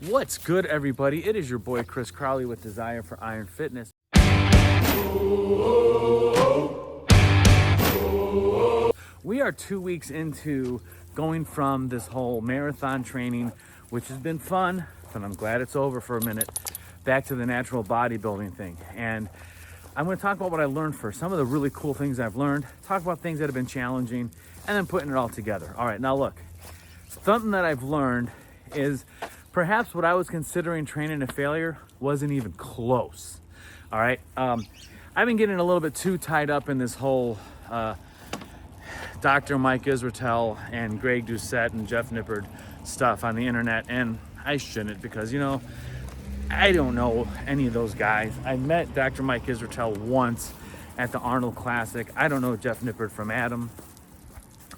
What's good, everybody? It is your boy Chris Crowley with Desire for Iron Fitness. We are 2 weeks into going from this whole marathon training, which has been fun, but I'm glad it's over for a minute, back to the natural bodybuilding thing. And I'm going to talk about what I learned first, some of the really cool things I've learned, talk about things that have been challenging, and then putting it all together. All right, now look, something that I've learned is perhaps what I was considering training to failure wasn't even close. All right. I've been getting a little bit too tied up in this whole Dr. Mike Israetel and Greg Doucette and Jeff Nippard stuff on the internet. And I shouldn't, because, you know, I don't know any of those guys. I met Dr. Mike Israetel once at the Arnold Classic. I don't know Jeff Nippard from Adam.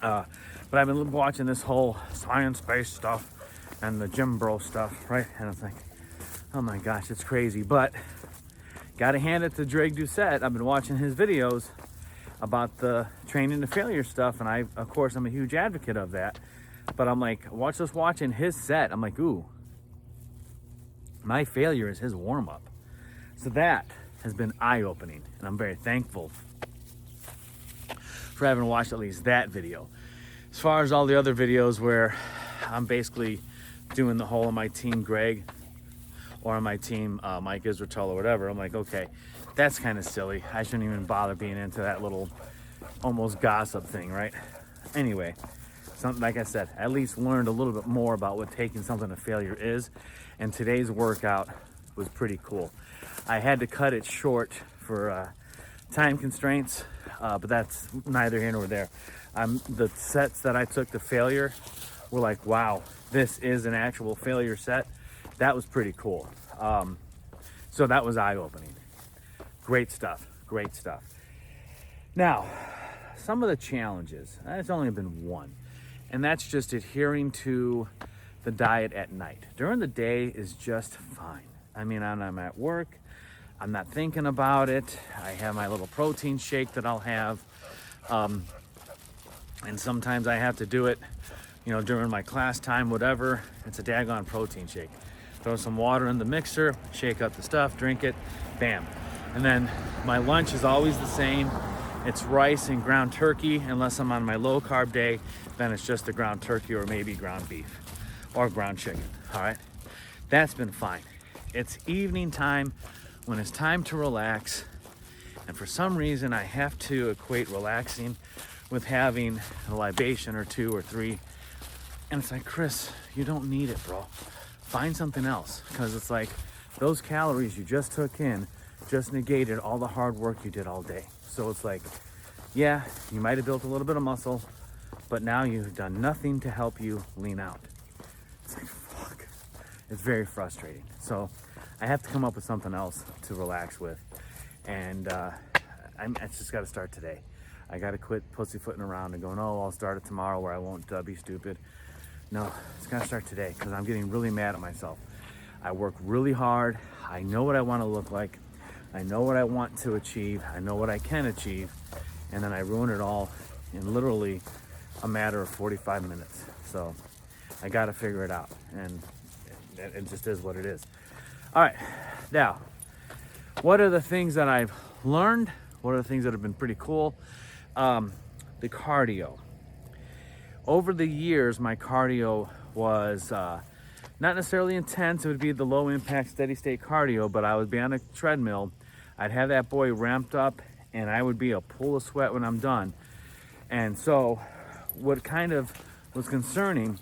But I've been watching this whole science-based stuff and the gym bro stuff, right? And it's like, oh my gosh, it's crazy. But gotta hand it to Greg Doucette. I've been watching his videos about the training to failure stuff, and of course, I'm a huge advocate of that. But I'm like, watching his set, I'm like, ooh, my failure is his warm-up. So that has been eye-opening, and I'm very thankful for having watched at least that video. As far as all the other videos where I'm basically doing the whole of my team Greg or on my team Mike Israetel or whatever, I'm like, okay, that's kind of silly. I shouldn't even bother being into that little almost gossip thing, right? Anyway, something, like I said, at least learned a little bit more about what taking something to failure is, and today's workout was pretty cool. I had to cut it short for time constraints, but that's neither here nor there. The sets that I took to failure were like, wow, this is an actual failure set. That was pretty cool. So that was eye-opening. Great stuff, great stuff. Now, some of the challenges, it's only been one, and that's just adhering to the diet at night. During the day is just fine. I mean, I'm at work, I'm not thinking about it. I have my little protein shake that I'll have. And sometimes I have to do it, you know, during my class time, whatever. It's a daggone protein shake. Throw some water in the mixer, shake up the stuff, drink it, bam. And then my lunch is always the same. It's rice and ground turkey. Unless I'm on my low carb day, then it's just a ground turkey or maybe ground beef or ground chicken, all right? That's been fine. It's evening time when it's time to relax. And for some reason, I have to equate relaxing with having a libation or two or three. And it's like, Chris, you don't need it, bro. Find something else. Because it's like those calories you just took in just negated all the hard work you did all day. So it's like, yeah, you might have built a little bit of muscle, but now you've done nothing to help you lean out. It's like, fuck. It's very frustrating. So I have to come up with something else to relax with. And I just got to start today. I got to quit pussyfooting around and going, oh, I'll start it tomorrow where I won't be stupid. No, it's got to start today because I'm getting really mad at myself. I work really hard. I know what I want to look like. I know what I want to achieve. I know what I can achieve. And then I ruin it all in literally a matter of 45 minutes. So I got to figure it out. And it just is what it is. All right. Now, what are the things that I've learned? What are the things that have been pretty cool? The cardio. Over the years, my cardio was not necessarily intense. It would be the low impact, steady state cardio, but I would be on a treadmill. I'd have that boy ramped up and I would be a pool of sweat when I'm done. And so what kind of was concerning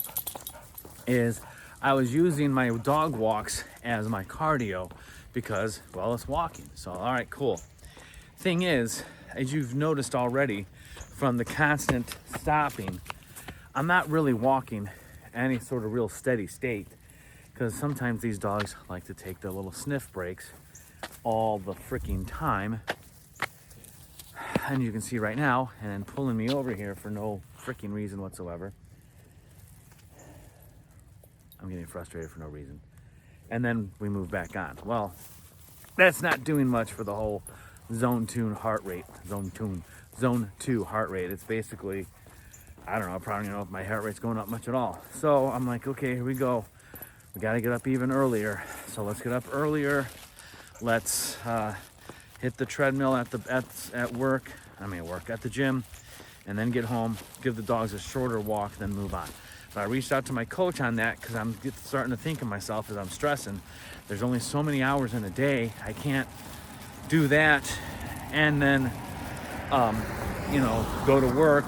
is I was using my dog walks as my cardio because, well, it's walking. So, all right, cool. Thing is, as you've noticed already from the constant stopping, I'm not really walking any sort of real steady state because sometimes these dogs like to take their little sniff breaks all the freaking time. And you can see right now, and pulling me over here for no freaking reason whatsoever. I'm getting frustrated for no reason. And then we move back on. Well, that's not doing much for the whole zone 2 heart rate. Zone 2 heart rate. It's basically, I don't know, I probably don't know if my heart rate's going up much at all. So I'm like, okay, here we go. we got to get up even earlier. So let's get up earlier. Let's hit the treadmill at the gym, and then get home, give the dogs a shorter walk, then move on. But I reached out to my coach on that because I'm starting to think of myself as I'm stressing. There's only so many hours in a day. I can't do that and then, go to work,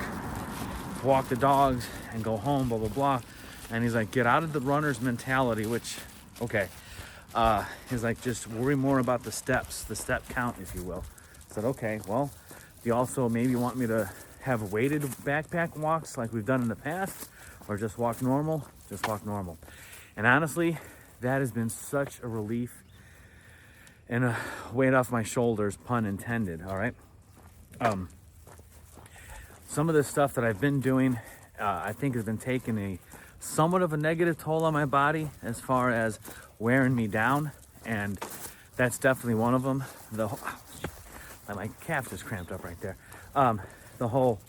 walk the dogs, and go home, blah, blah, blah. And he's like, get out of the runner's mentality, which, okay. He's like, just worry more about the steps, the step count, if you will. I said, okay, well, do you also maybe want me to have weighted backpack walks like we've done in the past, or just walk normal? Just walk normal. And honestly, that has been such a relief and a weight off my shoulders, pun intended, all right? Some of the stuff that I've been doing, I think has been taking a somewhat of a negative toll on my body as far as wearing me down, and that's definitely one of them. My calf just cramped up right there. The whole,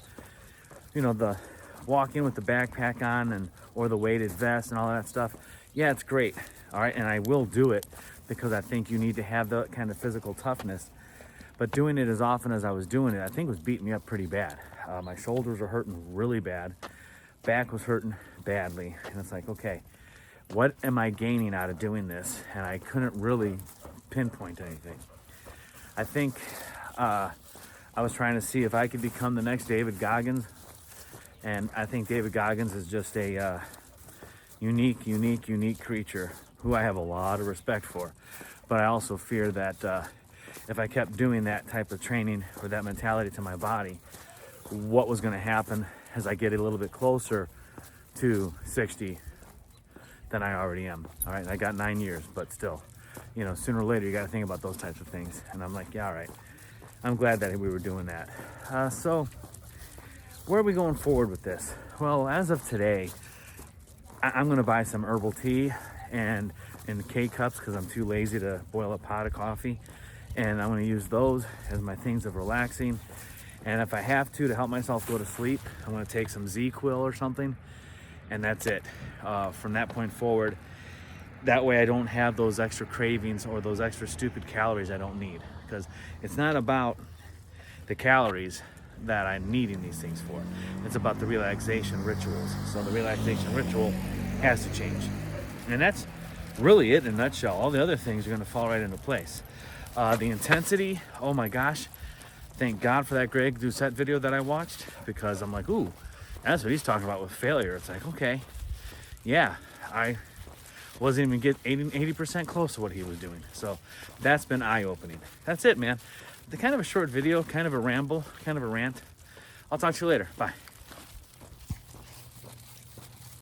the walking with the backpack on or the weighted vest and all that stuff. Yeah, it's great. All right. And I will do it because I think you need to have that kind of physical toughness. But doing it as often as I was doing it, I think was beating me up pretty bad. My shoulders were hurting really bad. Back was hurting badly. And it's like, okay, what am I gaining out of doing this? And I couldn't really pinpoint anything. I think I was trying to see if I could become the next David Goggins. And I think David Goggins is just a unique creature who I have a lot of respect for. But I also fear that if I kept doing that type of training or that mentality to my body, what was going to happen as I get a little bit closer to 60 than I already am. All right, I got 9 years, but still, sooner or later you got to think about those types of things. And I'm like, yeah, all right. I'm glad that we were doing that. So where are we going forward with this? Well, as of today, I'm going to buy some herbal tea and in K-cups because I'm too lazy to boil a pot of coffee. And I'm going to use those as my things of relaxing. And if I have to help myself go to sleep, I'm going to take some Z-Quil or something. And that's it. From that point forward, that way I don't have those extra cravings or those extra stupid calories I don't need. Because it's not about the calories that I'm needing these things for. It's about the relaxation rituals. So the relaxation ritual has to change. And that's really it in a nutshell. All the other things are going to fall right into place. The intensity, oh my gosh. Thank God for that Greg Doucette video that I watched, because I'm like, ooh, that's what he's talking about with failure. It's like, okay, yeah, I wasn't even get 80% close to what he was doing. So that's been eye-opening. That's it, man. The kind of a short video, kind of a ramble, kind of a rant. I'll talk to you later. Bye.